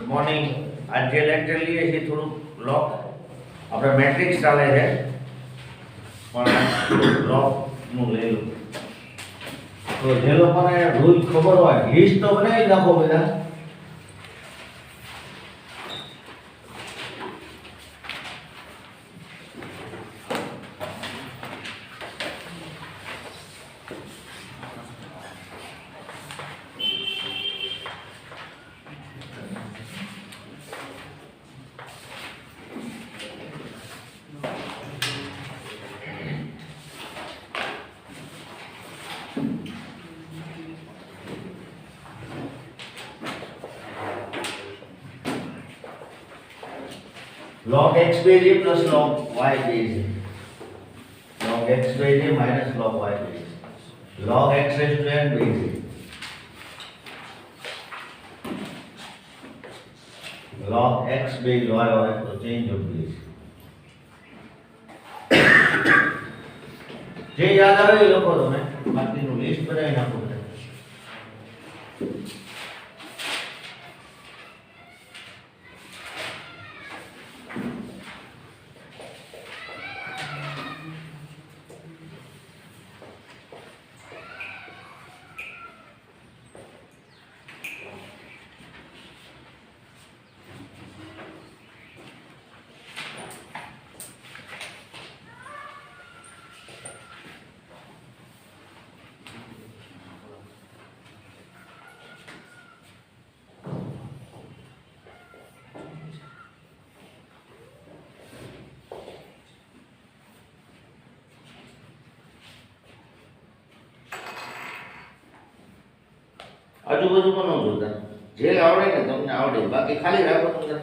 Morning आज જે lecture લઈએ છીએ થોડુંક લોક આપણે મેટ્રિક્સ ચાલે છે પણ લોકનું લઈ લો તો જે લોકોને રૂલ ખબર હોય લિસ્ટ તો બનાવી નાખો બધા log x base a plus log y base a. Log x base a minus log y base a. Log x raised to n base a. Log x base y y तो change of base. જે યાદ આવે એ લખો તમે બાકીનું list બનાવી નાખો આજુબાજુ પણ ન જોતા જે આવડે ને તમને આવડે બાકી ખાલી રાખો તમને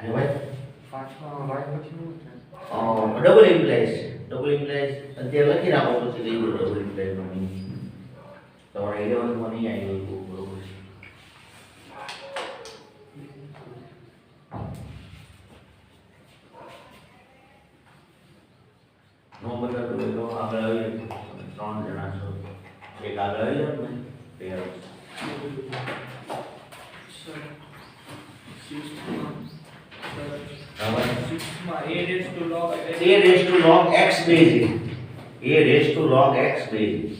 હે ભાઈ ડબલ ઇમ્પ્લાઇઝ અત્યારે લખી રાખો પછી લઈ લો ડબલ ઇમ્પ્લાઇઝ નો તમારે 11 માં નહીં આવ્યું બરોબર છે નો બરાબર તો આગળ આવી ત્રણ જણા છો એક આગળ આવી જાવ ને તૈયાર a raised to log x base a raised to log x base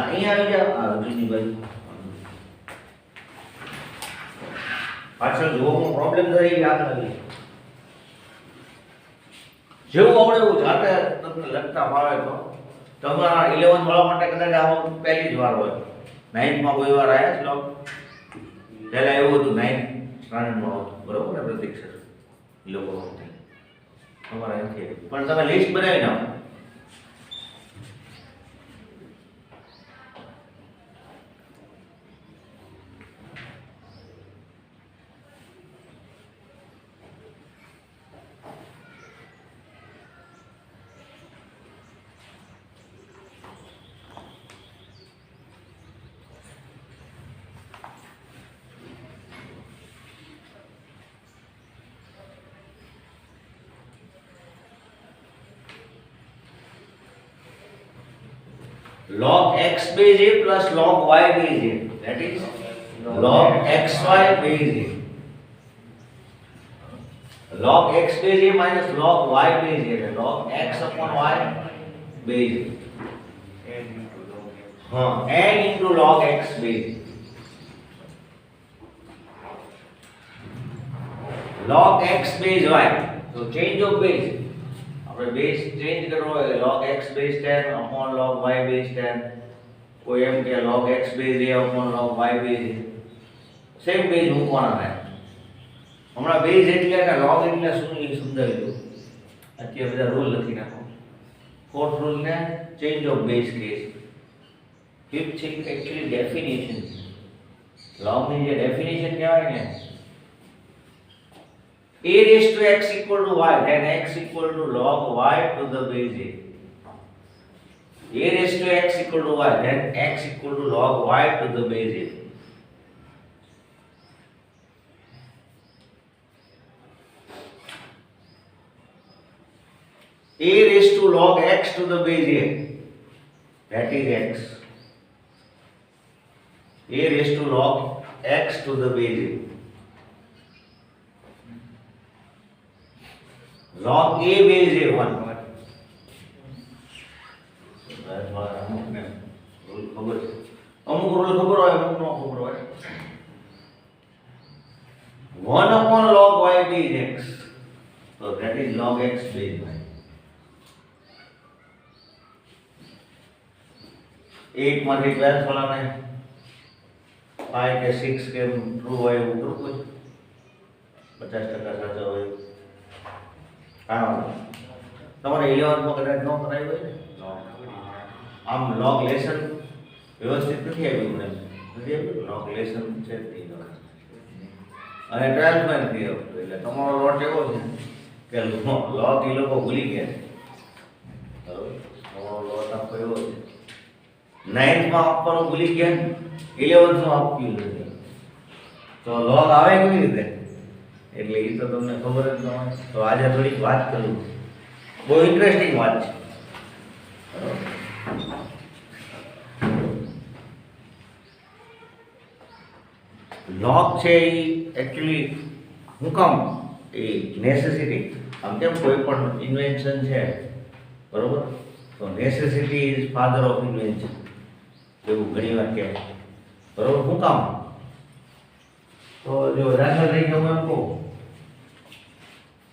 અહીં આવી જાવ આ બીજી બાજુ પાછળ જોવામાં પ્રોબ્લેમ થઈ યાદ નથી જેવું આવડે એવું જાતે તમને લખતા ફાવે તો તમારા 11 વાળા માટે કદાચ આ પહેલી જ વાર હોય 9th માં કોઈ વાર આયા છે લોક પહેલા એવું હતું 9th સ્ટાન્ડર્ડમાં હતું બરોબર ને પ્રતીક્ષા લોકો તમારા એમથી પણ તમે લિસ્ટ બનાવી નાખો log x base a plus log y base a, that is log xy base a. Log x base a minus log y base a, log x upon y base a. n into log x base a. Log x base y, so change of base. આપણે base change કરવો હોય log x base 10 upon log y base 10 કોઈ એમ કે log x base a upon log y base a same base મૂકવાના થાય હમણાં base એટલે કે log એટલે શું એ સમજાવી દઉં અત્યારે બધા રૂલ લખી નાખો ફોર્થ રૂલ ને change of base case fifth છે એકચ્યુઅલી ડેફિનેશન log ની જે ડેફિનેશન કહેવાય ને a raised to x equal to y, then x equal to log y to the base a. A raised to x equal to y, then x equal to log y to the base a. A raised to log x to the base a. that is x. A raised to log x to the base a. Log a base a 1. અમુક rule ખબર હોય અમુક નો ખબર હોય. 1 upon log y base x, so that is log x base y. 8 માંથી 12 વાળાને 5 કે 6 કે ટ્રુ હોય એવું ટ્રુ હોય 50% સાચો હોય. હા તમારે 11 માં કદાચ નો કરાયું હોય ને આમ log લેશન વ્યવસ્થિત નથી આવ્યું મને નથી આવ્યું log લેશન છે તે અને 12 માં નથી આવતું એટલે તમારો લોટ એવો છે કે log એ લોકો ભૂલી ગયા છે. તમારો લોટ આખો એવો છે 9th માં આપવાનું ભૂલી ગયા 11th માં આપ્યું નથી તો log આવે કેવી રીતે એટલે એ તો તમને ખબર જ ન હોય. તો આજે થોડીક વાત કરું બહુ ઇન્ટરેસ્ટિંગ વાત છે. log છે એ એકચ્યુઅલી હું કામ એ નેસેસિટી આમ કેમ કોઈ પણ ઇન્વેન્શન છે બરોબર તો necessity is father of invention એવું ઘણી વાર કહેવાય બરોબર. શું કામ તો જો દાખલા તરીકે હું એમ કહું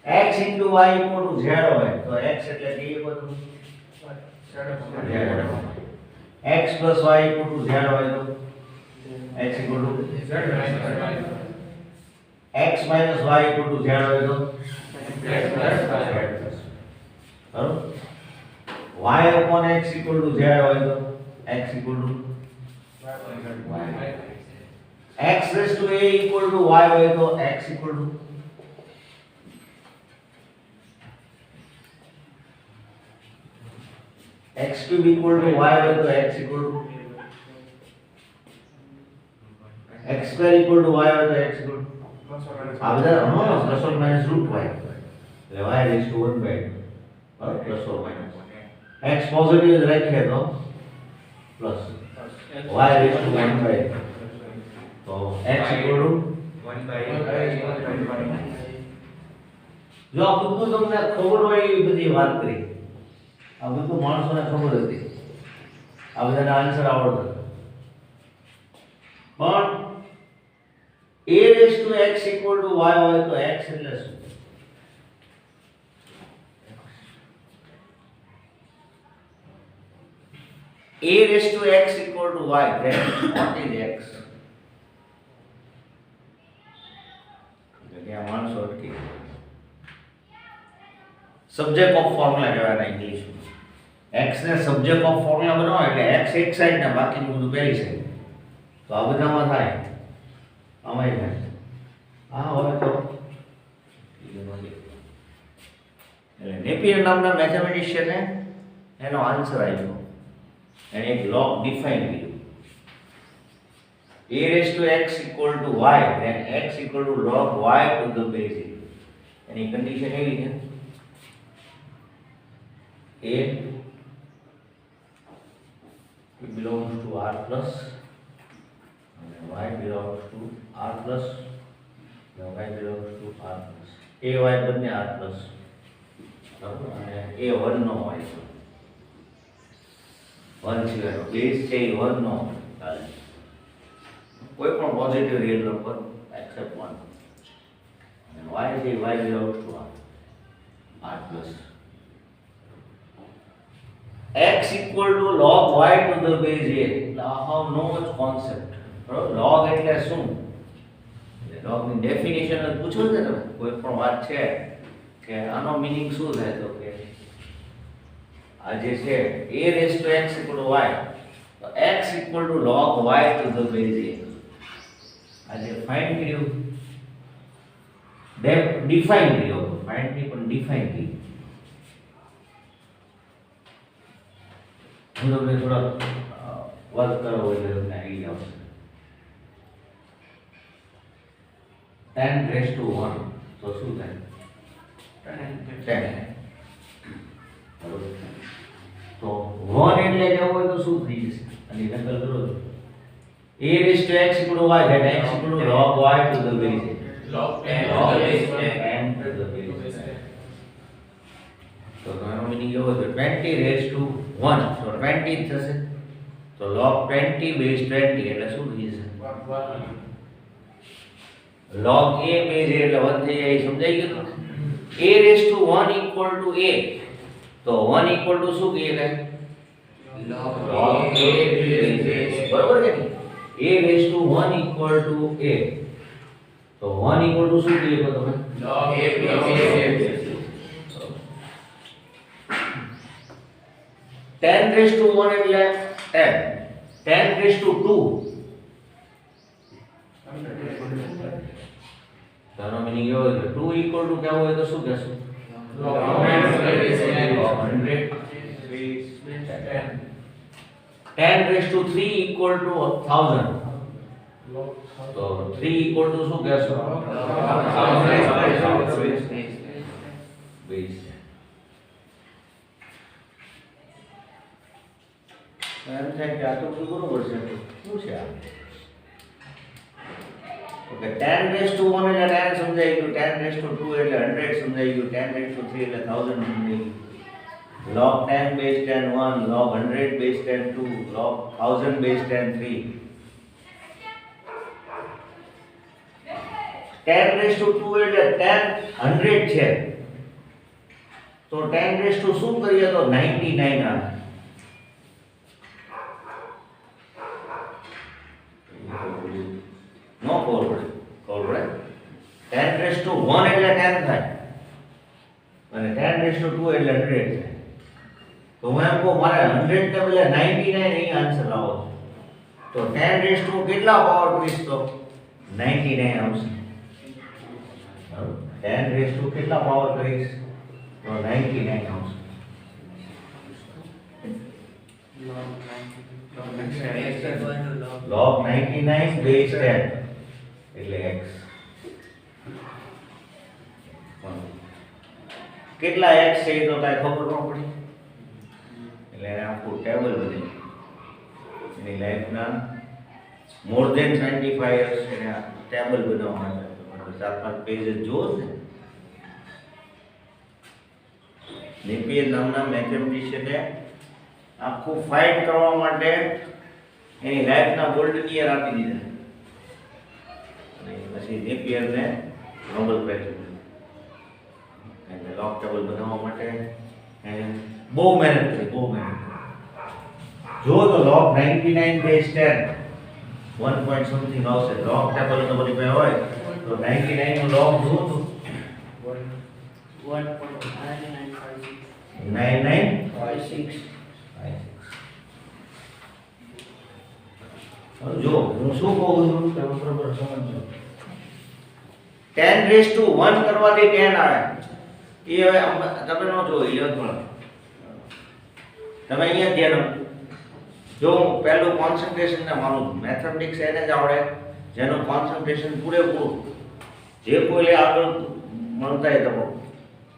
x into y equal to z હોય તો x એટલે કે એ બધું x plus y equal to z હોય તો x equal to z x minus y equal to z હોય તો y upon x equal to z હોય તો x equal to x raised to a equal to y હોય તો x equal to x cube equal to y હોય તો x equal to x square equal to y હોય તો x equal to આ બધા નો plus or minus root y એટલે y raised to 1 by 2 plus or minus x positive રાખીએ તો plus y raised to 1 by તો x equal to 1 by જો આ બધું તમને ખબર હોય એ બધી વાત કરી આ બધું માણસોને ખબર હતી આ બધાના આન્સર આવડતા પણ a raised to x equal to y હોય તો x એટલે શું a raised to x equal to y then what is x એટલે આ માણસો અટકી સબ્જેક્ટ ઓફ ફોર્મ્યુલા કહેવાય ઇંગ્લિશમાં x ને સબ્જેક્ટ ઓફ ફોર્મ્યુલા બનાવો એટલે x એક સાઈડ ને બાકીનું બધું પેલી સાઈડ તો આ બધામાં થાય આમાંય થાય આ હવે તો એટલે નેપિયર નામના મેથેમેટિશિયને એનો આન્સર આપ્યો એને એક લોગ ડિફાઇન કર્યું a raised to x equal to y then x equal to log y to the base a any condition એવી છે a belongs to r plus and y belongs to r plus and y belongs to r plus a y બંને r plus અને a 1 નો હોય 1 સિવાય base છે એ 1 નો ચાલે કોઈ પણ પોઝિટિવ રિયલ નંબર એક્સેપ્ટ 1 અને y છે y belongs to r plus x equal to log y to the base a એટલે આ હાવ નો જ કોન્સેપ્ટ બરાબર log એટલે શું એટલે log ની ડેફિનેશન જ પૂછો છે ને કોઈ પણ વાત છે કે આનો મીનિંગ શું થાય તો કે આ જે છે a raised to x equal to y તો x equal to log y to the base a આ જે ફાઇન્ડ કર્યું ડિફાઇન કર્યું ફાઇન્ડ ની પણ ડિફાઇન કર્યું હું તમને થોડા વર્ક કરવો હોય તો તમને આઈડિયા આવશે 10 raised to 1 તો શું થાય 10 બરોબર તો 1 એટલે લેવો હોય તો શું થઈ જશે અને નકલ કરો છો a raised to x equal to y then x equal to log y to the base Log log 10 n to the base તો આનો મીનિંગ એવો છે 20 raised to 1 તો 20 થશે તો log 20 base 20 એટલે શું થઈ જશે log a base a એટલે 1 થઈ જાય સમજાઈ ગયું a raised to 1 equal to a તો 1 equal to શું કહીએ કે Log log a base બરોબર કે નહીં a raised to 1 equal to a તો 1 equal to શું કહીએ તો તમે Log a base 10 raised to 1 એટલે 10 10 raised to 2 તારો મીનિંગ એવો છે 2 equal to કેવો હોય તો શું કહેશું Log 100 10 raised to 3 equal to 1000 તો 3 equal to શું કહેશું base એમ થાય કે આ તો બધું બરોબર છે શું છે આ ઓકે 10 raised to 1 એટલે 10 સમજાઈ ગયું 10 raised to 2 એટલે 100 સમજાઈ ગયું 10 raised to 3 એટલે 1000 સમજાઈ ગયું log 10 base 10 1 log 100 base 10 2 log 1000 base 10 3 10 raised to 2 એટલે 10 100 છે તો 10 raised to શું કરીએ તો 99 આવે નો ખબર 10 raised to 1 એટલે 10 થાય અને 10 raised to 2 એટલે 100 થાય તો હું એમ કહું મારે 100 ને બદલે 99 અહીં આન્સર લાવો તો 10 raised to કેટલા પાવર કરીશ તો 99 આવશે 10 raised to કેટલા પાવર કરીશ તો 99 આવશે log 99 base 10 એટલે x કેટલા x છે એ તો કાંઈ ખબર ન પડી એટલે એને આખું ટેબલ બની એની લાઈફના મોર ધેન 25 યર્સ એને ટેબલ બનાવવા માટે 4-5 પેજ જોવો ને નેપિયર નામના મેથેમેટિશિયને આખું ફાઇટ કરવા માટે એની લાઈફના ગોલ્ડન યર આપી દીધા અને પછી નેપિયરને નોબેલ પ્રાઇઝ મળ્યો એટલે લોગ ટેબલ બનાવવા માટે એને બહુ મહેનત કરી જો તો log 99 base 10 1 point something આવશે log ટેબલ તમારી પાસે હોય તો 99 નો log જો તો 9956 જો હું શું કહું છું તમે બરાબર સમજો 10 raised to 1 કરવાથી 10 આવે એ હવે તમે ન જો 11 તમે અહીંયા ધ્યાન આપો જો પહેલું કોન્સન્ટ્રેશન ને મારું મેથેમેટિક્સ એને જ આવડે જેનું કોન્સન્ટ્રેશન પૂરેપૂરું જે કોઈ આગળ મળતા તમે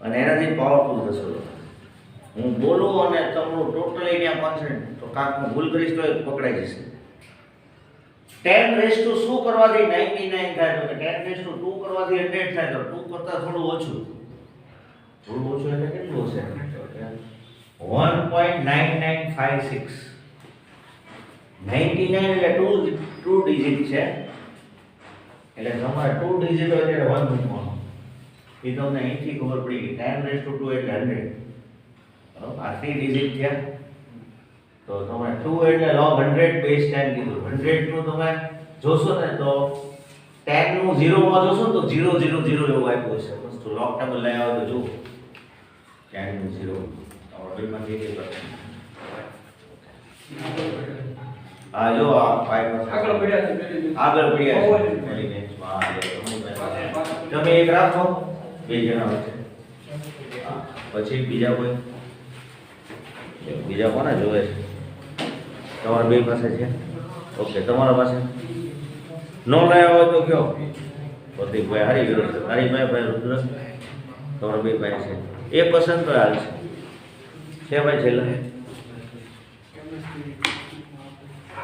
અને એનાથી પાવરફુલ થશે હું બોલું અને તમારું ટોટલી ત્યાં કોન્સન્ટ્રેટ તો કાંક હું ભૂલ કરીશ તો પકડાઈ જશે 10 raised to શું કરવાથી 99 થાય તો કે 10 raised to 2 કરવાથી 100 થાય તો 2 કરતા થોડું ઓછું એટલે કેટલું હશે 1.9956 99 એટલે 2 ડિજિટ છે એટલે તમારે 2 ડિજિટ હોય એટલે 1 મૂકવાનું એ તમને અહીંથી ખબર પડી કે 10 raised to 2 એટલે 100 બરાબર આ 3 ડિજિટ થયા તો તમે 2 એટલે log 100 base 10 કીધું 100 નું તમે જોશો ને તો 10 નું 0 માં જોશો ને તો 0 0 0 એવું આપ્યું છે બસ તો log ટેબલ લઈ આવો તો જુઓ 10 નું 0 તમારા બેમાં જે આ જો આ 5 આગળ પડ્યા છે પહેલી બેન્ચમાં તમે એક રાખો બે જણા વચ્ચે પછી બીજા કોઈ બીજા કોને જોવે છે તમારા બે પાસે છે ઓકે તમારા પાસે નો લાયા હોય તો કયો પ્રતિકભાઈ હરિભાઈ રુદ્ર તમારા બે પાસે છે એક પસંદ તો હાલ છે ભાઈ છેલ્લા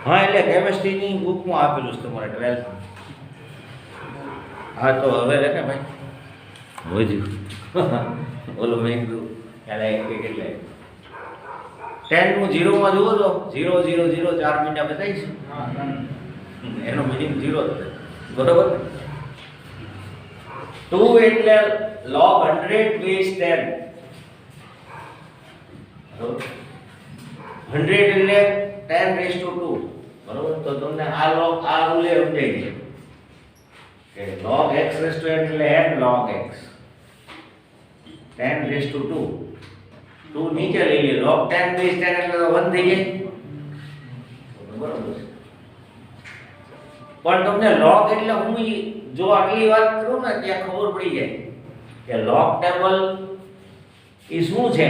હા એટલે કેમેસ્ટ્રીની બુકમાં આપેલું છે તમારે 12th. હા તો હવે રે ને ભાઈ વધ્યું ઓલો મેં કીધું એટલે એક એટલે 10 નું 0 માં જુઓ તો 0 0 0 4 મિનિટ બતાવીશ એનો મીનિંગ 0 જ છે બરોબર. 2 એટલે log 100 base 10 બરોબર. 100 એટલે 10 raised to 2 બરોબર. તો તમને આ log આ રૂલે સમજાઈ જાય કે log x raised to n એટલે n log x 10 raised to 2 2 નીચે લઈ લે log 10 base 10 એટલે તો 1 થઈ જાય બરોબર છે. પણ તમને log એટલે હું જો આટલી વાત કરું ને ત્યાં ખબર પડી જાય કે log ટેબલ એ શું છે.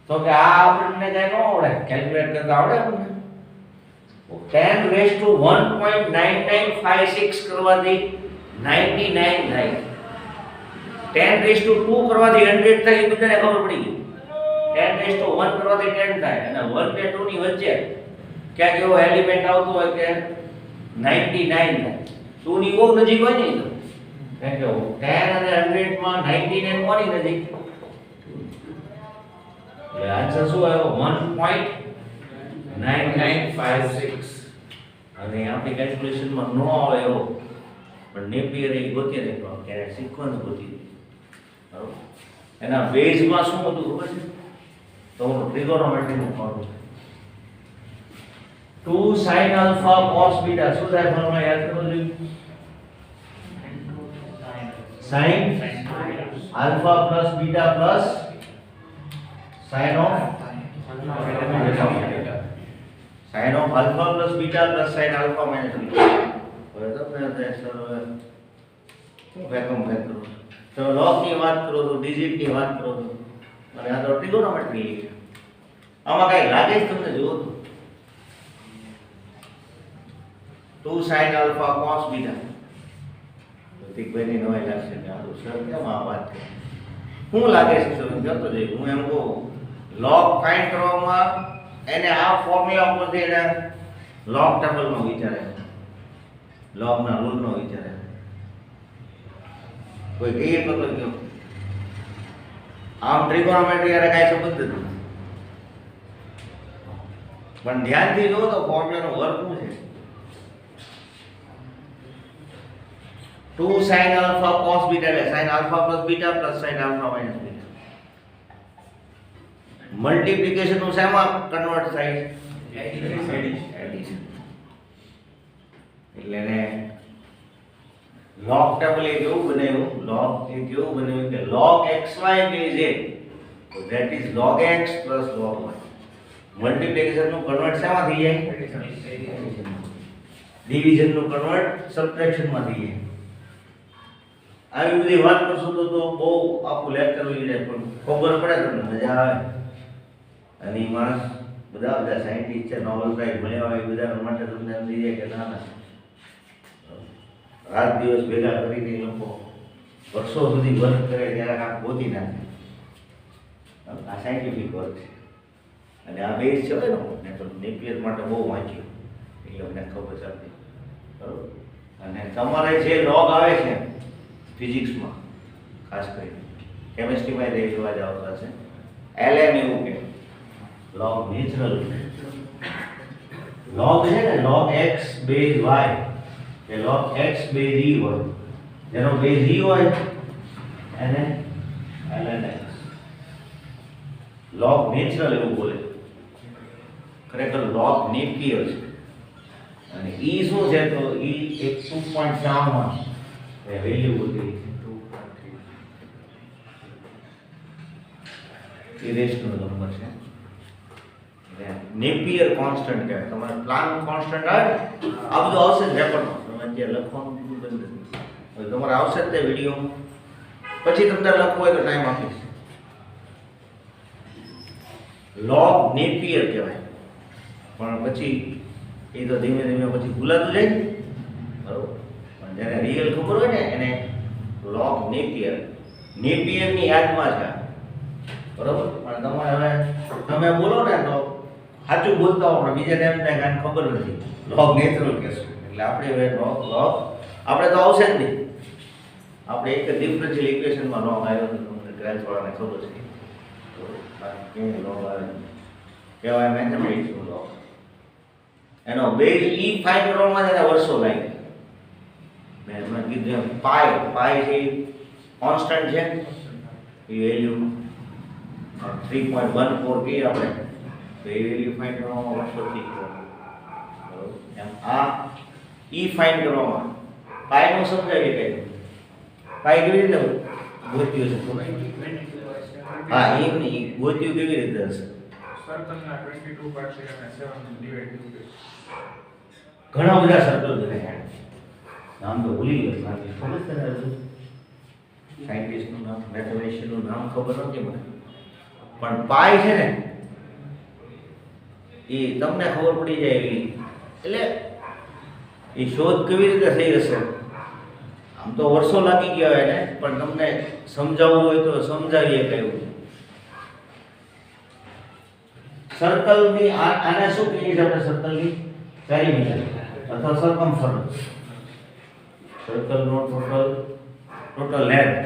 તો કે આ આપણને કઈ ન આવડે કેલ્ક્યુલેટ કરતા આવડે આપણને 10 raised to 1.9956 કરવાથી 99 થાય 10 raised to 2 કરવાથી 100 થાય એ બધાને ખબર પડી ગઈ. 10 raised to 1 કરવાથી 10 થાય અને 1 ને 2 ની વચ્ચે ક્યાંક એવો એલિમેન્ટ આવતો હોય કે 99 થાય 2 ની બહુ નજીક હોય ને તો કારણ કે 10 અને 100 માં 99 કોની નજીક એટલે આન્સર શું આવ્યો 1.9956 અને આપણી કેલ્ક્યુલેશનમાં નો આવે એવો પણ નેપિયર એ ગોતી ને કે સિક્વન્સ ગોતી બરોબર. એના બેઝમાં શું હતું ખબર છે તો ટ્રિગોનોમેટ્રીનું formula 2 sin alpha cos beta શું થાય ફોર્મ્યુલા યાદ કરો જોઈએ sin alpha plus beta plus sin of alpha plus beta plus sin alpha minus beta. હવે તમને સર વેકમ વેક કરો તો log ની વાત કરો તો ડિજિટ ની વાત કરો તો અને આ તો ટ્રિગોનોમેટ્રી છે. આમાં કઈ લાગે છે તમને જુઓ તો 2 sin alpha cos beta પ્રતિકભાઈ ની નવાઈ લાગશે કે આ તો સર કેમ આ વાત છે શું લાગે છે સર જતો જઈ હું એમ કહું log ફાઇન્ડ કરવામાં એને આ ફોર્મ્યુલા ઉપરથી એને log ટેબલમાં વિચારે log ના રૂલ નો વિચારે કોઈ કહીએ તો કયો આમ ટ્રિગોનોમેટ્રી યારે કાંઈ સંબંધ જ નથી પણ ધ્યાનથી જુઓ તો ફોર્મ્યુલાનો વર્ક શું છે 2 sin alpha cos beta એટલે sin alpha plus beta plus sin alpha minus beta multiplication નું શેમાં કન્વર્ટ થાય એડિશન એટલે એને log ટેબલ એ કેવું બનાવ્યું log એ કેવું બનાવ્યું કે log xy base a so that is log x plus log y multiplication નું કન્વર્ટ શેમાં થઈ જાય ડિવિઝન નું કન્વર્ટ સબટ્રેક્શન માં થઈ જાય. આવી બધી વાત કરશું તો બહુ આખું લેક્ચર લઈ જાય પણ ખબર પડે તમને મજા આવે અને એમાં બધા સાયન્ટિસ્ટ છે નોબેલ પ્રાઇઝ મળ્યા હોય બધા માટે તમને એમ થઈ જાય કે ના ના રાત દિવસ ભેગા કરીને લોકો વર્ષો સુધી વર્ક કરે ત્યારે કાંક ગોતી નાખે આ સાયન્ટિફિક વર્ક છે અને આ બેઝ છે ને તો નેપિયર માટે બહુ વાંચ્યું એટલે મને ખબર ચાલતી બરોબર. અને તમારે જે લોગ આવે છે ફિઝિક્સમાં ખાસ કરીને કેમેસ્ટ્રીમાં એ જોવા જ આવતા છે ln એવું કે log નેચરલ log છે ને log x બેઝ y કે log x બેઝ e હોય જેનો બેઝ e હોય એને ln x log નેચરલ એવું બોલે ખરેખર log નેપિયર છે અને e શું છે તો e એક 2.7 માં એ વેલ્યુ બોલી છે 2.3 ઇરેશનલ નંબર છે નેપિયર કોન્સ્ટન્ટ કહેવાય. તમારે પ્લાન કોન્સ્ટન્ટ આવે આ બધું આવશે જ રેકોર્ડમાં તમે અત્યારે લખવાનું બંધ નથી હવે તમારે આવશે જ તે વિડીયોમાં પછી તમને લખવું હોય તો ટાઈમ આપીશ. log નેપિયર કહેવાય પણ પછી એ તો ધીમે ધીમે પછી ભૂલાતું જાય બરોબર પણ જેને રિયલ ખબર હોય ને એને log નેપિયરની યાદમાં છે બરોબર. પણ તમારે હવે તમે બોલો ને તો સાચું બોલતા હોય પણ બીજાને એમ થાય કે આને ખબર નથી લોગ નેચરલ કહેશું એટલે આપણે હવે લોગ આપણે તો આવશે જ નહીં. આપણે એક ડિફરન્શિયલ ઇક્વેશનમાં લોગ આવ્યો તો તમને 12th વાળાને ખબર છે તો કે લોગ આવે કહેવાય મેથમેટિક્સનો લોગ. એનો બેઝ ઈ ફાઇન્ડ કરવામાં જ એના વર્ષો લાગ્યા. મેં હમણાં કીધું એમ પાઈ છે કોન્સ્ટન્ટ છે એ વેલ્યુ 3.14 કહીએ આપણે તો એ વેલ્યુ ફાઇન્ડ કરવામાં વર્ષો થઈ ગયા. બરોબર એમ આ ઈ ફાઇન્ડ કરવામાં પાઈનું સમજાવીએ કઈ પાઈ કેવી રીતે ગોત્યું છે હા એમ નહીં ગોત્યું કેવી રીતે હશે સર્કલના 22 પાર્ટ છે અને 7 ડિવાઇડ થયું છે. ઘણા બધા સર્કલ બનાવ્યા નામ તો ભૂલી ગયો બાકી ખબર છે ને સાયન્ટિસ્ટનું નામ મેથમેટિશિયનનું નામ ખબર નથી મને પણ પાઈ છે ને એ તમને ખબર પડી જાય એવી એટલે એ શોધ કેવી રીતે થઈ હશે આમ તો વર્ષો લાગી ગયા હોય ને પણ તમને સમજાવવું હોય તો સમજાવીએ કયું સર્કલની આને શું કહીએ છીએ આપણે સર્કલની પેરીમીટર અથવા સર્કમફરન્સ સર્કલનો ટોટલ લેન્થ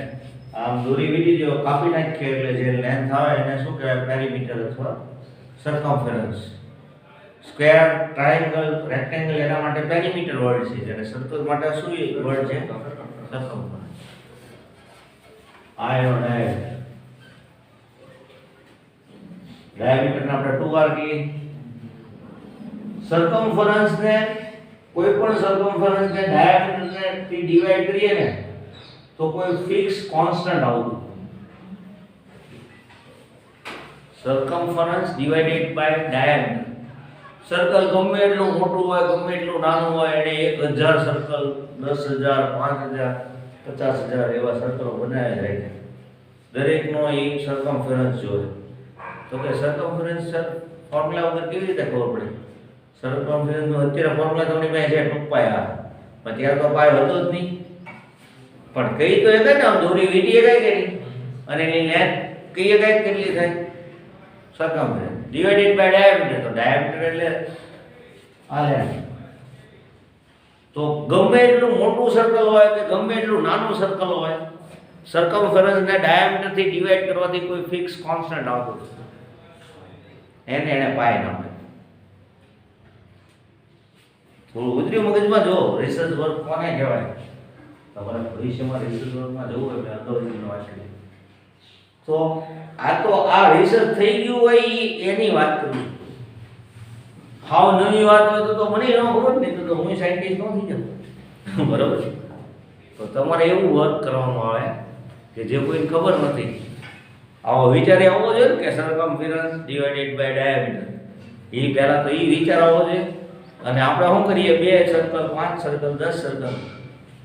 આમ દોરી વીડી જો કાપી નાખીએ એટલે જે લેન્થ આવે એને શું કહેવાય પેરીમીટર અથવા સર્કમફરન્સ સ્ક્વેર ટ્રાયેંગલ રેક્ટેંગલ એના માટે પેરીમીટર વર્ડ છે અને સર્કલ માટે શું વર્ડ છે સર્કમફરન્સ આયો ડાયામીટર ને આપણે 2r કહીએ સર્કમફરન્સ ને કોઈ પણ સર્કમફરન્સ ને ડાયામીટર ને થી ડિવાઇડ કરીએ ને તો કોઈ ફિક્સ કોન્સ્ટન્ટ આવતું સર્કમફરન્સ ડિવાઇડેડ બાય ડાયામીટર સર્કલ ગમે એટલું મોટું હોય ગમે એટલું નાનું હોય એને 1000 સર્કલ 10000 5000 50000 એવા સર્કલો બનાવ્યા જાય છે દરેકનો એક સર્કમફરન્સ જોઈએ તો કે સર્કમફરન્સ ફોર્મ્યુલા વગર કેવી રીતે ખબર પડે સર્કમફરન્સ નો અત્યારે ફોર્મ્યુલા તમને પાસે છે 2πr પણ ત્યારે તો પાય હતો જ નહીં પણ કઈ તો એક ને આમ દોરી વીટી એક કે નહીં અને એની લેન્થ કઈ એક કેટલી થાય સર્કમફરન્સ ડિવાઇડેડ બાય ડાયામીટર તો ડાયામીટર એટલે આ લેન્થ તો ગમે એટલું મોટું સર્કલ હોય કે ગમે એટલું નાનું સર્કલ હોય સર્કમફરન્સ ને ડાયામીટર થી ડિવાઇડ કરવાથી કોઈ ફિક્સ કોન્સ્ટન્ટ આવતું એને પાય નામ થોડું ઉતર્યું મગજમાં જો રિસર્ચ વર્ક કોને કહેવાય તમારે ભવિષ્યમાં રિસર્ચ વર્કમાં જવું હોય મેં અગાઉની વાત કરી તો આ રિસર્ચ થઈ ગયું હોય એની વાત કરું હાવ નવી વાત હોય તો મને ન ખબર નહીં તો હું સાયન્ટિસ્ટ ન થઈ જતો બરાબર તો તમારે એવું વર્ક કરવાનું આવે કે જે કોઈને ખબર નથી આવો વિચાર આવવો જોઈએ કે સર્કમફરન્સ ડિવાઇડેડ બાય ડાયામીટર એ પહેલા તો એ વિચાર આવવો જોઈએ અને આપણે શું કરીએ 2 સર્કલ 5 સર્કલ 10 સર્કલ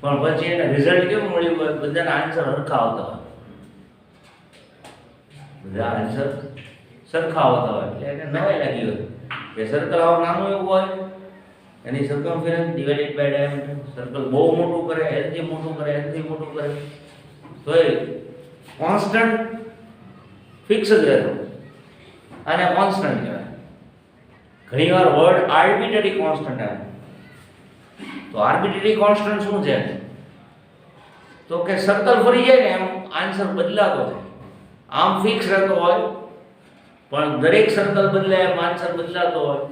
પણ પછી એને રિઝલ્ટ કેવું મળ્યું હોય બધાના આન્સર સરખા આવતા હોય બધા આન્સર સરખા આવતા હોય એટલે એને નવાઈ લાગી હોય કે સર્કલ આવું નાનું એવું હોય એની સર્કમફરન્સ ડિવાઇડેડ બાય ડાયામીટર સર્કલ બહુ મોટું કરે એનથી મોટું કરે એનથી મોટું કરે તો એ કોન્સ્ટન્ટ ફિક્સ જ રહેતો અને કોન્સ્ટન્ટ કહેવાય ઘણીવાર વર્ડ આર્બિટરી કોન્સ્ટન્ટ આવે તો આર્બિટરી કોન્સ્ટન્ટ શું છે તો કે સર્કલ ફરી જાય ને એમ આન્સર બદલાતો જાય આમ ફિક્સ રહેતો હોય પણ દરેક સર્કલ બદલાય એમ આન્સર બદલાતો હોય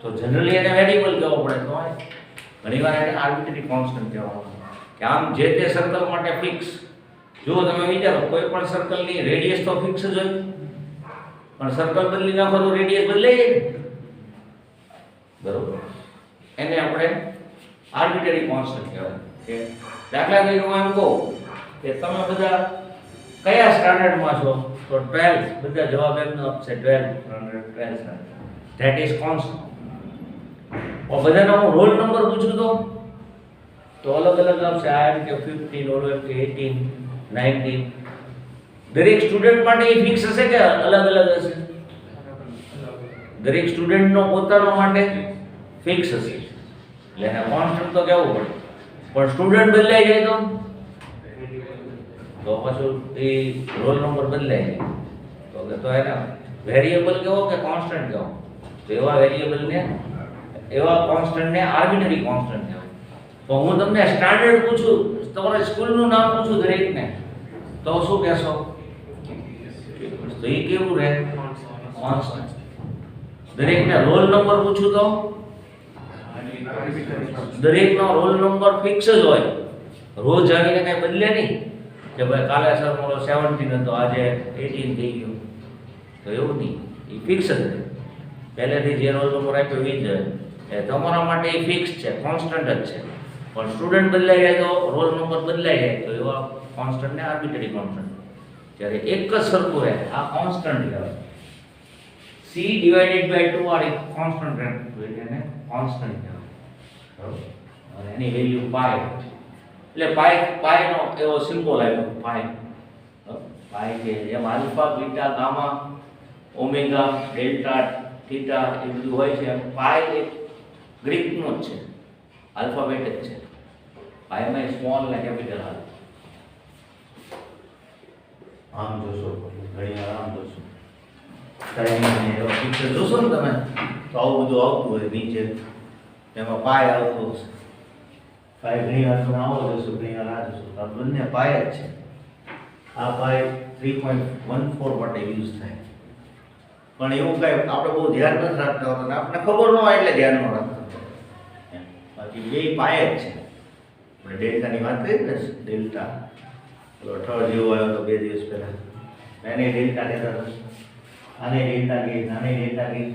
તો જનરલી એને વેરિયેબલ કહેવો પડે તો ઘણીવાર એને આર્બિટરી કોન્સ્ટન્ટ કહેવાનું કે આમ જે તે સર્કલ માટે ફિક્સ જો તમે વિચારો કોઈ પણ સર્કલની રેડિયસ તો ફિક્સ જ હોય પણ સર્કલ બદલી નાખો તો રેડિયસ બદલાઈ જાય બરોબર એને આપણે આર્બિટરી કોન્સ્ટન્ટ કહેવાય કે દાખલા તરીકે હું એમ કહું કે તમે બધા કયા સ્ટાન્ડર્ડમાં છો તો 12 બધા જવાબ એમનો આપશે 12 ધેટ ઇઝ કોન્સ્ટન્ટ બધાનો હું રોલ નંબર પૂછું તો અલગ અલગ આપશે આ એમ કે 15 ઓલો એમ કે 18 19 દરેક સ્ટુડન્ટ માટે એ ફિક્સ હશે કે અલગ અલગ હશે દરેક સ્ટુડન્ટનો પોતાનો માટે ફિક્સ હશે એટલે એને કોન્સ્ટન્ટ તો કહેવું પડે પણ સ્ટુડન્ટ બદલાઈ જાય તો પાછું એ રોલ નંબર બદલાય જાય તો એને વેરિયેબલ કહેવો કે કોન્સ્ટન્ટ કહેવો તો એવા વેરિયેબલને એવા કોન્સ્ટન્ટને આર્બિટરી કોન્સ્ટન્ટ કહેવાય. તો હું તમને સ્ટાન્ડર્ડ પૂછું, તમારા સ્કૂલનું નામ પૂછું દરેકને, તો શું કહેશો? તો એ કેવું રહે? કોન્સ્ટન્ટ. દરેકને રોલ નંબર પૂછું તો દરેકનો રોલ નંબર ફિક્સ જ હોય, રોજ આવીને કઈ બદલે નહીં કે ભાઈ કાલે સર મારો 17 હતો આજે 18 થઈ ગયો, તો એવું નહીં, એ ફિક્સ જ રહે. પહેલેથી જે રોલ નંબર આપ્યો એ જ રહે. એ તમારા માટે એ ફિક્સ છે, કોન્સ્ટન્ટ જ છે. પણ સ્ટુડન્ટ બદલાઈ જાય તો રોલ નંબર બદલાઈ જાય તો એવા કોન્સ્ટન્ટને આર્બિટરી કોન્સ્ટન્ટ. જ્યારે એક જ સરખું રહે આ કોન્સ્ટન્ટ કહેવાય. c ડિવાઇડેડ બાય 2 આ એક કોન્સ્ટન્ટ રહે તો એને કોન્સ્ટન્ટ કહેવાય. બરાબર? અને એની વેલ્યુ પાઈ, એટલે પાઈ નો એવો સિમ્બોલ આપ્યો પાઈ. પાઈ કે જેમ alpha beta gamma omega delta theta એ બધું હોય છે, પાઈ એક ગ્રીકનો જ છે, આલ્ફાબેટ જ છે. પાઈમાં સ્મોલ ને કેપિટલ આવે. આમ જોશો ઘણી વાર આમ જોશો ટાઈમ એવો પિક્ચર જોશો ને તમે તો આવું બધું આવતું હોય નીચે, એમાં પાય આવતું હશે. પાય ઘણી વાર તમે આવો જોશો, ઘણી વાર આ જોશો, આ બંને પાય જ છે. આ પાય 3.14 માટે યુઝ થાય. પણ એવું કઈ આપણે બહુ ધ્યાન નથી રાખતા હોતા, આપણને ખબર ન હોય એટલે ધ્યાન ન રાખતા. બાકી બે પાય જ છે. આપણે ડેલ્ટાની વાત કરી ને, ડેલ્ટા અઠવાડ જેવો આવ્યો તો 2 દિવસ પહેલા, એને ડેલ્ટા કહેતા હતા. આને ડેલ્ટા ગેજ, આને ડેલ્ટા ગેજ,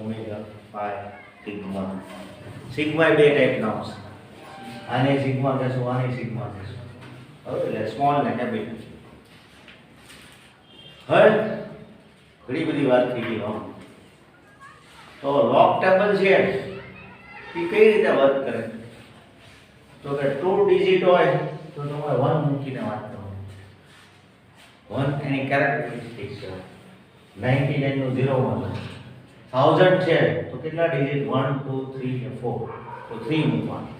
ઓમેગા પાય સિગ્મા. સિગ્મા બે ટાઈપના આવશે, આને સિગ્મા કહેશું, આને સિગ્મા કહેશું. બરાબર? એટલે સ્મોલ ને કેપિટલ. હવે ઘણી બધી વાત થઈ ગઈ. તો લોગ ટેબલ છે એ કઈ રીતે વર્ક કરે? તો કે 2 ડિજિટ હોય તો તમારે 1 મૂકીને વાત કરવાની. 1 એની કેરેક્ટરિસ્ટિક છે. 99 નું 0 1, 1000 છે તો કેટલા ડિજિટ? 1 2 3 અને 4, તો 3 મૂકવાનું.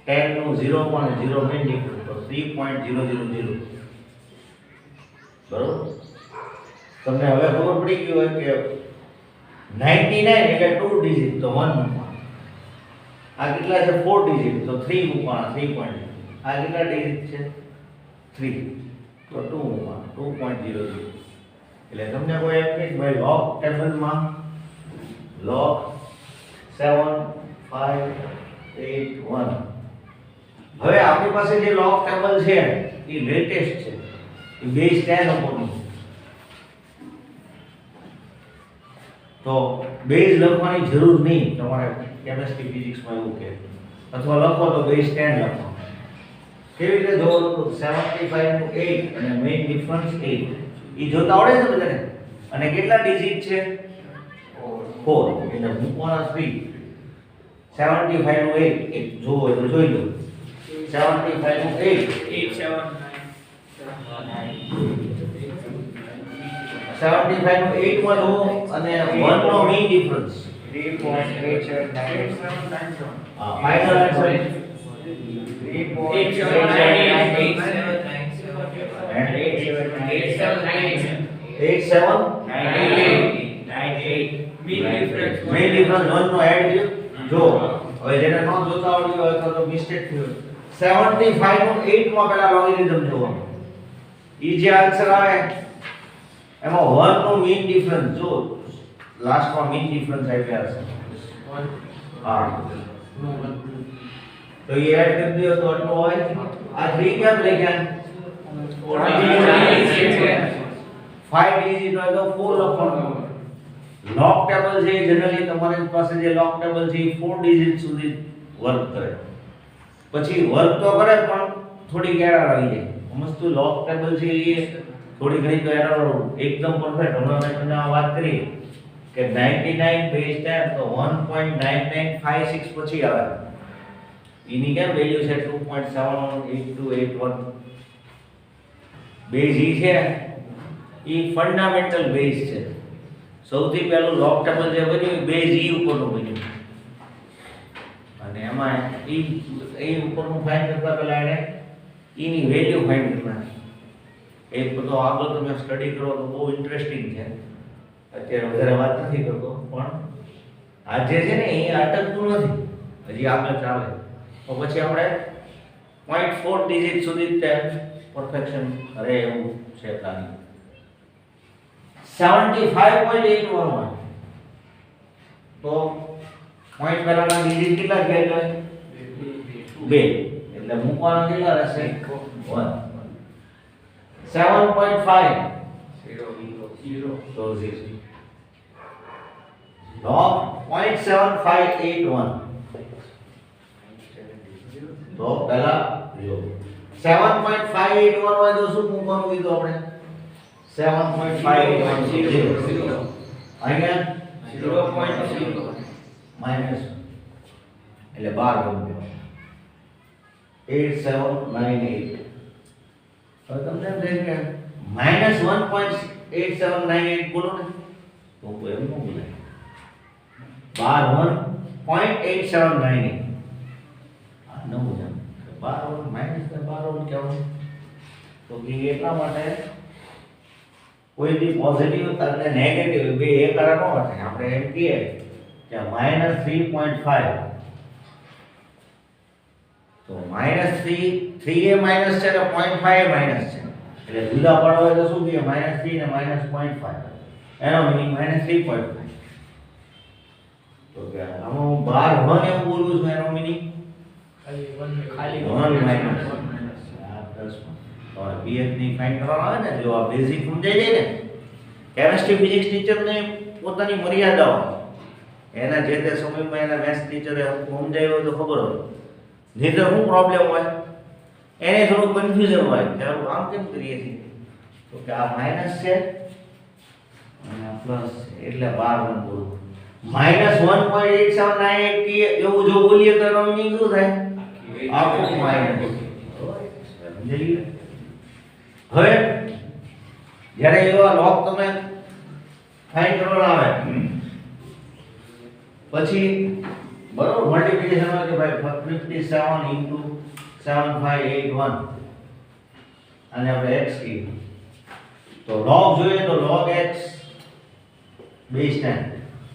10 નું 0 1 0 મેઇન ડિફરન્સ, તો 3.000. બરોબર? તમને હવે ખબર પડી ગઈ હોય કે 99 એટલે 2 ડિજિટ તો 1 મૂકવાનું. આ કેટલા છે? 4 ડિજિટ તો 3 મૂકવાના, 3. આ કેટલા ડિજિટ છે? 3 તો 2 મૂકવાના, 2.00. એટલે તમને કોઈ એમ કે ભાઈ લોગ ટેબલમાં log 7 5 8 1. હવે આપણી પાસે જે લોગ ટેબલ છે એ લેટેસ્ટ છે, એ બેઝ 10 ઉપરનું. તો બેઝ લખવાની જરૂર નહીં તમારે કેમેસ્ટ્રી ફિઝિક્સમાં એવું કે, અથવા લખો તો બેઝ 10 લખો. કેવી રીતે જોવાનું? તો 75 નું 8 અને મેઇન ડિફરન્સ 8 એ જોતા આવડે છે બધાને? અને કેટલા ડિજિટ છે? 4 એટલે મૂકવાના 3. 75 નું 8 એક જોવો હોય તો જોઈ લો. 75 નું 8 75 નું 8 માં લો અને 1 નો મેઇન ડિફરન્સ 3.8797. હા, ફાઇનલ આન્સર 8798. મેઇન ડિફરન્સ 1 નો એડ જો. હવે જેને ન જોતા આવડ્યું હોય તો મિસ્ટેક થયો. 75 નું 8 માં પહેલા લોગેરિધમ જોવાનું. ઈ જે આન્સર આવે એમાં 1 નો મીન ડિફરન્સ જો લાસ્ટમાં મીન ડિફરન્સ આપ્યા હશે. હા તો એ એડ કરી દો તો આટલો હોય. આ 3 કેમ લખ્યા? 5 ડિજિટ હોય તો 4 લખવાનું. લોગ ટેબલ છે જનરલી તમારી પાસે જે લોગ ટેબલ છે એ 4 ડિજિટ સુધી વર્ક કરે. પછી વર્ક તો કરે પણ થોડી એરર આવી જાય. મસ્ત લોગ ટેબલ છે એ થોડી ઘણી તો એરર એકદમ પરફેક્ટ. હમણાં મેં તમને આ વાત કરી કે 99 બેઝ 10 તો 1.9956 પછી આવે. એની કેમ વેલ્યુ છે 2.718281. બેઝ ઈ છે ઈ ફંડામેન્ટલ બેઝ છે. સૌથી પહેલું લોગ ટેબલ જે બન્યું બેઝ ઈ ઉપરનું બન્યું અને એમાં ઈ ઉપરનું ફાઇન્ડ કરતા પહેલા એને ઈની વેલ્યુ ફાઇન્ડ કરવાની. એક બધો આગળ તમે સ્ટડી કરો તો બહુ ઇન્ટરેસ્ટિંગ છે. અત્યારે વધારે વાત નથી કરતો પણ આ જે છે ને એ અટકતું નથી, હજી આગળ ચાલે તો પછી આપણે 0.4 ડિજિટ સુધી તે પરફેક્શન રહે એવું છે પ્લાનિંગ. 75.811 તો પોઈન્ટ પહેલાના ડિજિટ કેટલા થયા એટલે 2 એટલે મૂકવાના કેટલા રહેશે 1. 7.5 તો 0 log 0.7581 તો પહેલા 0 7.581 હોય તો શું મૂકવાનું કીધું આપણે 7.581 0 અહીંયા 0.0 માઈનસ એટલે 12 ગણ્યો 8798. હવે તમને એમ થાય કે માઈનસ 1.8798 બોલો ને તો કોઈ એમ ન બોલાય. 1.8798 આ નવું છે 12 માઈનસ 12 કહેવાનું તો કે એટલા માટે કોઈ બી પોઝિટિવ અને નેગેટિવ બે એક કારણ હોય છે આપણે એમ કહીએ કે -3.5 તો -3 3 એ માઈનસ છે તો 0.5 માઈનસ છે એટલે જુદા પાડવા હોય તો શું કહે -3 ને -0.5 એનો મીનિંગ -3.5 તો કે આમાં હું 12 એમ બોલું છું એનો મીનિંગ ખાલી 1 માઈનસ આ પ્લસ તો ph ની ફાઇન્ડ કરવાનો આવે ને જો આ બેઝિક સમજાઈ જાય ને કેમિસ્ટ્રી ફિઝિક્સ ટીચરને પોતાની મર્યાદાઓ એના જે તે સમયમાં એના મેથ્સ ટીચરે સમજાવ્યો હોય તો ખબર હોય નહીં તો શું પ્રોબ્લેમ હોય એને થોડું કન્ફ્યુઝન હોય કે આમ કેમ કરીએ છીએ તો કે આ માઈનસ છે અને આ પ્લસ એટલે 12 નું બોલું -1.8798 કે એવું જો બોલીએ તો એનો મીનિંગ શું થાય આખું માઈનસ સમજી હવે જ્યારે એવા લોગ તમે ફાઇન્ડ કરવાના આવે પછી બરોબર મલ્ટીપ્લિકેશન હોય કે ભાઈ 57 into 7581 અને આપણે x કીધું તો log જોઈએ તો log x base 10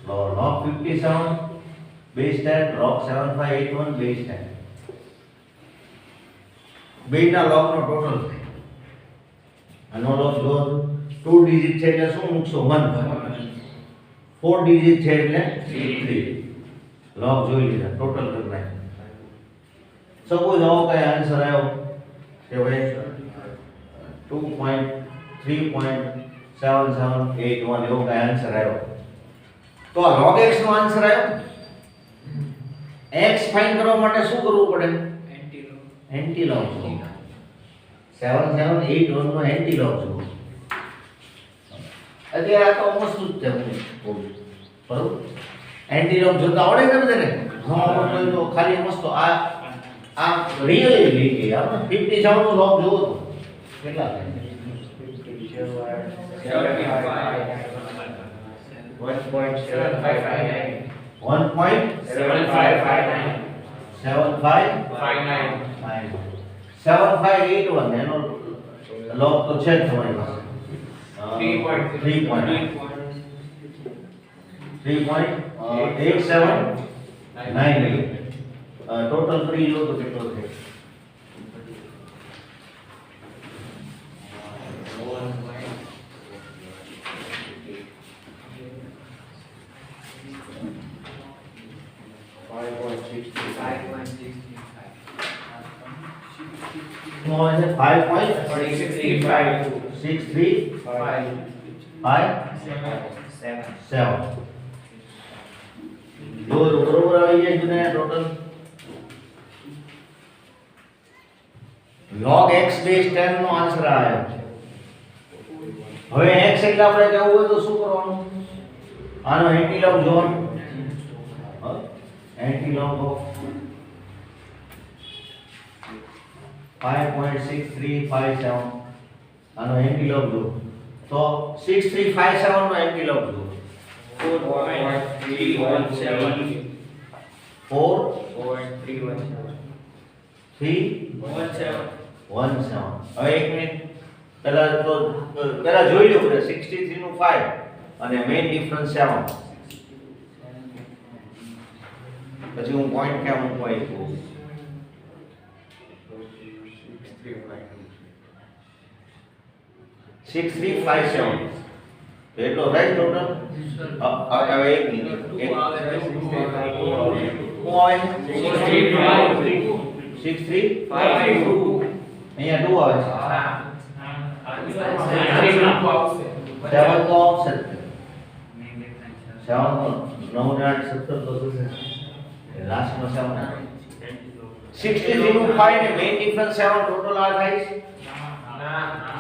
log 57 base 10 log 7581 base 10 બેના log નો ટોટલ થાય આનો log જો 2 ડિજિટ છે એટલે શું મૂકશો 1 4 ડિજિટ છે એટલે 3 log જોઈ લીધા ટોટલ કરી નાખ્યું સપોઝ આવો કઈ આન્સર આવ્યો કે ભાઈ 2.3.7781 એવો કઈ આન્સર આવ્યો તો આ log x નો આન્સર આવ્યો x ફાઇન્ડ કરવા માટે શું કરવું પડે એન્ટી log 7781 નો એન્ટી log જો અત્યારે આ તો મસ્ત જ છે બરોબર એન્ટી log જોતા આવડે ને બધાને હા આવડે તો ખાલી મસ્ત આ રિયલી લીધી આપણે 57 નો log જોવો તો કેટલા થાય 7581 એનો log તો છે જ તમારી પાસે 3.8798 ટોટલ 3 જો તો કેટલો છે નો છે 5.635 જો બરોબર આવી જાય છે ને ટોટલ log x base 10 નો આન્સર આવ્યો હવે x એટલે આપણે કહેવું હોય તો શું કરવાનું આનો એન્ટી log જોવાનું એન્ટી log ઓફ 5.6357 આનો એન્ટી log જો તો 6357 નો એન્ટી log જો 4.317 હવે એક મિનિટ પહેલા જોઈ લો પડે 63 નું 5 અને મેઇન ડિફરન્સ 7. પછી હું પોઈન્ટ ક્યાં મૂકવા આવ્યો? 6357. તો એટલો રાઈટ ટોટલ. હવે એક મિનિટ. હું આવે 6352. અહીંયા 2 આવે છે. 7 તો આવશે. 7 તો 9 ને 8 17 તો થશે. લાસ્ટમાં 7. 63 નું 5 ને મેઇન ડિફરન્સ 7 ટોટલ આ થાય છે.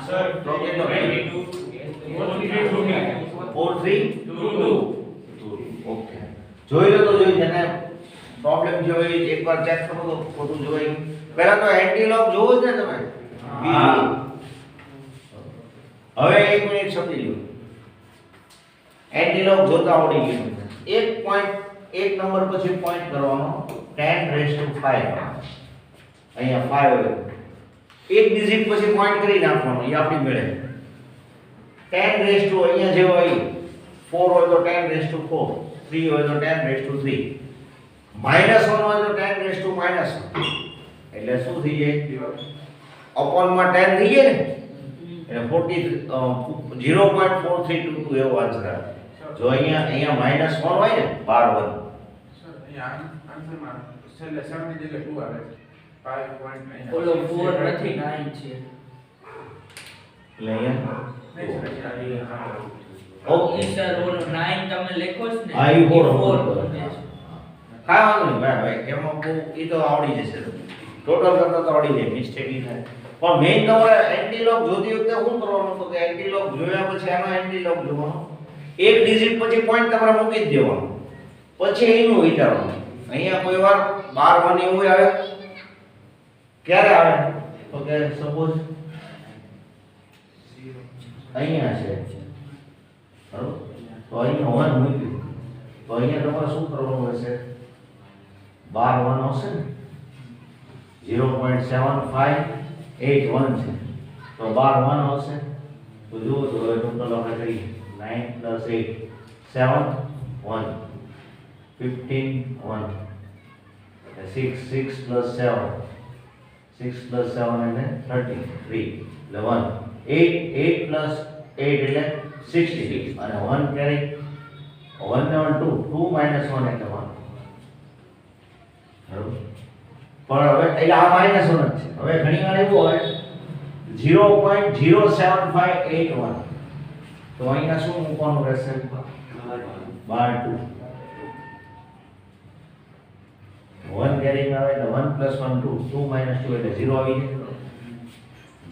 Sir, તો કેટલો થાય? 4322. ઓકે. જોઈ લો તો જોઈ જેને પ્રોબ્લેમ જો હોય એકવાર ચેક કરો તો ખોટું જોઈ. પહેલા તો એન્ટી લોક જોવો જ ને તમે. હા. હવે 1 મિનિટ સમજી લો. એન્ટી લોક જોતા આવડી ગયું. એક પોઈન્ટ એક નંબર પછી પોઈન્ટ કરવાનો 10⁵ અહીંયા 5 હોય. એક ડિજિટ પછી પોઈન્ટ કરી નાખવાનો એ આપણી મેળે 10⁻, અહીંયા જે હોય 4 હોય તો 10⁴, 3 હોય તો 10⁵, -1 હોય તો 10⁻⁻1. એટલે શું થઈ જાય? અપોનમાં 10 થઈ જાય ને એટલે 0.4322 એવો આન્સર આવે. જો અહીંયા -1 હોય ને 12 sir, અહીંયા આન્સરમાં છેલ્લે 7 ની જગ્યાએ 2 આવે છે. 5 પોઈન્ટ અહીંયા. ઓલો 4 નથી 9 છે. એટલે અહીંયા નહીં sir, અહીંયા ઓકે સર ઓલો 9 તમે લખો છો ને હા, ઈ four. ઈ four બને છે. કાંઈ વાંધો નહીં ભાઈ એમાં બહુ એ તો આવડી જશે ટોટલ કરતા તો આવડી જાય મિસ્ટેક ઈ થાય પણ મેઇન તમારે એન્ટી લોક જોતી વખતે શું કરવાનું તો કે એન્ટી લોક જોયા પછી આનો એન્ટી લોક જોવાનો એક ડિજિટ પછી પોઈન્ટ તમારે મૂકી જ દેવાનો પછી એનું વિચારવાનું અહીંયા કોઈ વાર 12 1 એવું આવે ક્યારે આવે તો કે સપોઝ અહીંયા છે બરોબર તો અહીંયા 1 મૂક્યું તો અહીંયા તમારે શું કરવાનું હશે 12 1 આવશે ને 0.7581 છે તો 12 1 આવશે તો જુઓ તો હવે ટોટલ આપણે કરીએ 9 + 8 7 1 15 1 6 6 + 7 6 + 7 એટલે 33 એટલે 1 8 + 8 એટલે 60 અને 1 કેરી 1 ને 1 2 2 - 1 એટલે 1 બરોબર પણ હવે એટલે આ -1 જ છે હવે ઘણી વાર એવું હોય 0.07581 તો અહીંયા શું મૂકવાનું રહેશે 12 1 કેરી આવે એટલે 1 + 1 2 2 - 2 એટલે 0 આવી જાય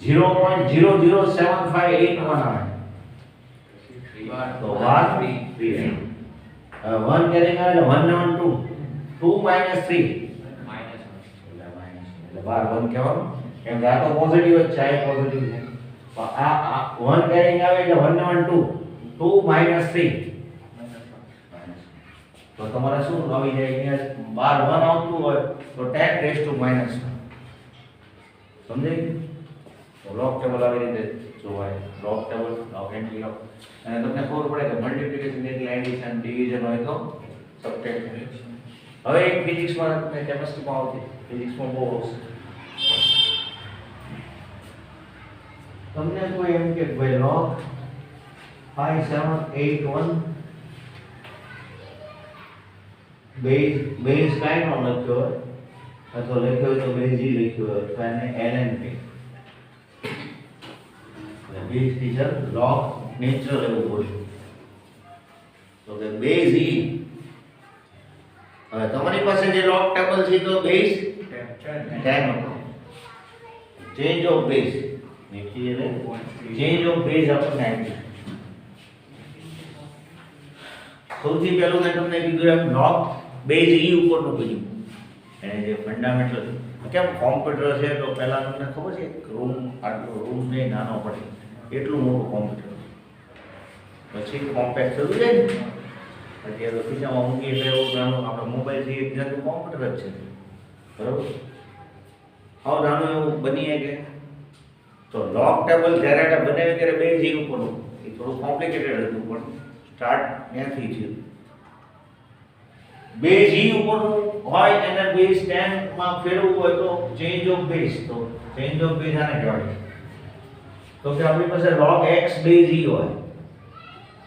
0.00758 આવે તો 12 3 1 કેરી આવે એટલે 1 ને 1 2 2 - 3 એટલે 12 1 કહેવાનું કેમ કે આ તો પોઝિટિવ જ છે આ પોઝિટિવ છે પણ આ 1 કેરિંગ આવે એટલે 1 ને 1 2 2 - 3 તો તમારે શું આવી જાય અહીંયા 12 1 આવતું હોય તો 10⁻⁻1 સમજાય તો લોક ટેબલ આવી રીતે જોવાય લોક ટેબલ લોક એન્ટ્રી લોક અને તમને ખબર પડે કે મલ્ટીપ્લિકેશન એટલે એડિશન ડિવિઝન હોય તો સબટ્રેક્શન હવે એક ફિઝિક્સમાં તમને કેમિસ્ટ્રીમાં આવતી ફિઝિક્સમાં બહુ આવશે તમને કોઈ એમ કે ભાઈ log 5781 બેઝ કાંઈ નો લખ્યો હોય અથવા લખ્યો હોય તો બેઝ ઈ લખ્યો હોય તો એને ln કહે બેઝ ટીચર log નેચરલ એવું બોલ્યું તો કે બેઝ ઈ હવે તમારી પાસે જે log ટેબલ છે તો બેઝ 10 હતો ચેન્જ ઓફ બેઝ નીચે એટલે ચેન્જ ઓફ બેઝ આપણને આપ્યું સૌથી પહેલું મેં તમને કીધું એમ log બેઝ ઈ ઉપરનું કીધું એને જે ફંડામેન્ટલ કેમ કોમ્પ્યુટર છે તો પહેલા તમને ખબર છે રૂમ આટલો રૂમ ને નાનો પડે એટલું મોટું કોમ્પ્યુટર પછી કોમ્પેક્ટ થયું છે ને અત્યારે ખિસ્સામાં મૂકી એટલે એવું નાનું આપણે મોબાઈલથી એક જાતનું કોમ્પ્યુટર જ છે બરાબર આવું નાનું એવું બની કે તો લોક ટેબલ જ્યારે બનાવ્યું ત્યારે બેઝ ઈ ઉપરનું એ થોડું કોમ્પ્લિકેટેડ હતું પણ સ્ટાર્ટ ત્યાંથી છે. બેઝ E ઉપરનું હોય એને બેઝ 10 માં ફેરવવું હોય તો ચેન્જ ઓફ બેઝ. તો ચેન્જ ઓફ બેઝ આને કહેવાય. તો કે આપણી પાસે log x બેઝ E હોય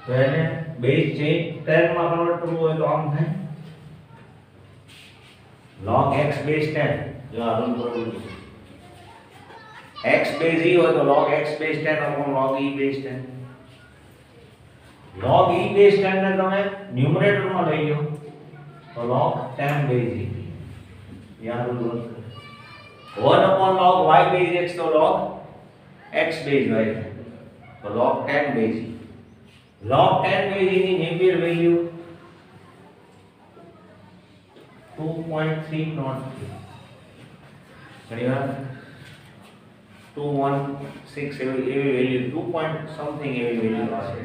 તો એને બેઝ ચેન્જ 10 માં કન્વર્ટ કરવું હોય તો આમ થાય log x બેઝ 10. જો આ રૂલ કરવું છે x બેઝ E હોય તો log x base 10 upon log E base 10. log E base 10 ને તમે ન્યુમરેટર માં લઈ લો તો log 10 બેઝ E. યાદ rule 1 upon log y base x તો log x બેઝ y તો log 10 base E. log 10 base E ની નેપિયર વેલ્યુ 2.303. ઘણીવાર 216 એવી વેલ્યુ 2 point something એવી વેલ્યુ આવશે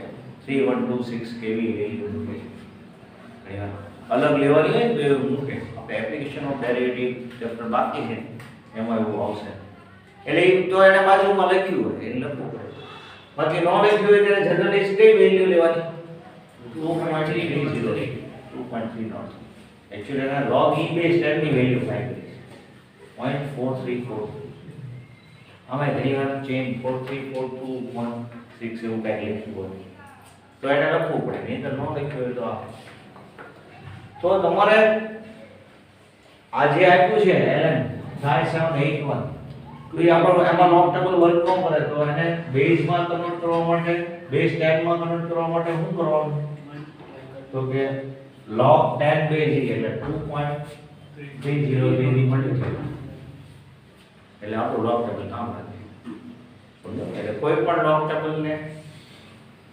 3126 કેવી વેલ્યુ ઘણીવાર અલગ લેવાની હોય તો એવું મૂકે. આપણે એપ્લિકેશન ઓફ ડેરિવેટિવ ચેપ્ટર બાકી છે એમાં એવું આવશે. એટલે તો એને બાજુમાં લખ્યું હોય એટલે લખવું પડે. બાકી ન લખ્યું હોય ત્યારે જનરલી કઈ વેલ્યુ લેવાની 2.303 2.30. Actually એના log E base 10 ની વેલ્યુ ફાઇન્ડ કરી 0.4343. આમાં ઘણીવાર ચેન્જ 434216 એવું કાંઈ લખ્યું હોય તો એને લખવું પડે. નહીં તો ન લખ્યું હોય તો આ તો તમારે આ જે આપ્યું છે ln 5781 તો એ આપણો એમાં લોગ ટેબલ વર્ક ન કરે તો એને બેઝ માં કન્વર્ટ કરવા માટે બેઝ 10 માં કન્વર્ટ કરવા માટે શું કરવાનું તો કે log 10 બેઝ એટલે 2.303 ની મલ્ટીપ્લાય એટલે આપણું લોગ ટેબલ કામ લાગે. એટલે કોઈ પણ લોગ ટેબલ ને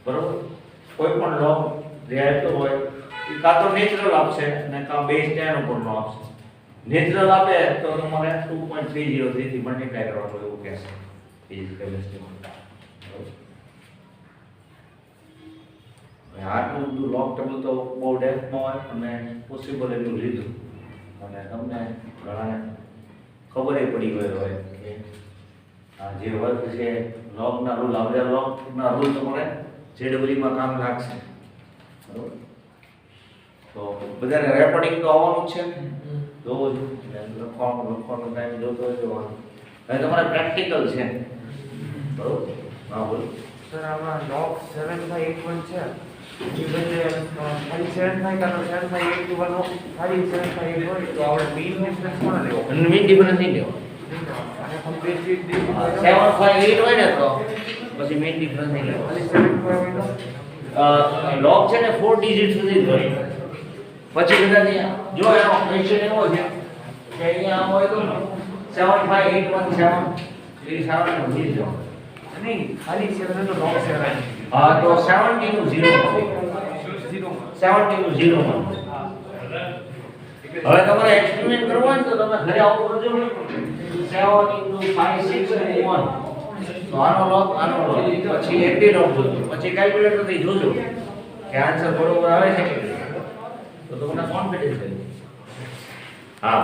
બરોબર કોઈ પણ લોગ જે આપ્યો હોય એ કાં તો નેચરલ આપશે અને કાં બેઝ 10 ઉપરનો આપશે. નેચરલ આપે તો તમારે 2.303 થી મલ્ટીપ્લાય કરવાનું એવું કહેશે ફિઝિકલ કેમિસ્ટ્રીમાં. આટલું બધું લોગ ટેબલ તો બહુ ડેપ્થમાં હોય અને પોસિબલ એટલું લીધું અને તમને ઘણાને ખબર પડી ગયો હોય કે આ જે વર્ક છે લોગના રૂલ આવડે લોગના રૂલ તમારે જેડબલ્યુમાં કામ લાગશે. બરોબર તો બધાને રેકોર્ડિંગ તો આવવાનું જ છે જોવો જ લખવાનો ટાઈમ જોતો હોય જોવાનો. હવે તમારે પ્રેક્ટિકલ છે બરોબર. હા બોલો સર આમાં log 7581 છે એ બદલે ખાલી 75 કાનો 7581 ખાલી 75 હોય તો આપણે મીન ડિફરન્સ કોણ લેવો અને મીન ડિફરન્સ નહીં લેવો. અને કમ્પ્લીટ 758 હોય ને તો પછી મીન ડિફરન્સ નહીં લેવો. ખાલી 75 હોય તો લોગ છે ને 4 ડિજિટ સુધી જ હોય. પછી કદાચ જો એનો ક્વેશ્ચન એવો છે કે અહીંયા આમ હોય તો 75817 એ 7 નો લીધો નહીં ખાલી 7 તો log 7 હા તો 70 નું 0 70 નું 0 માં હવે તમારે એક્સપેરિમેન્ટ કરવો હોય તો તમે ઘરે આવું કરજો 7 5 6 અને 1 તો આનો લોગ પછી એપી લોગ જોજો પછી કેલ્ક્યુલેટર થી જોજો કે આન્સર બરોબર આવે છે કે તો તમને કોન્ફિડન્સ રહે. હા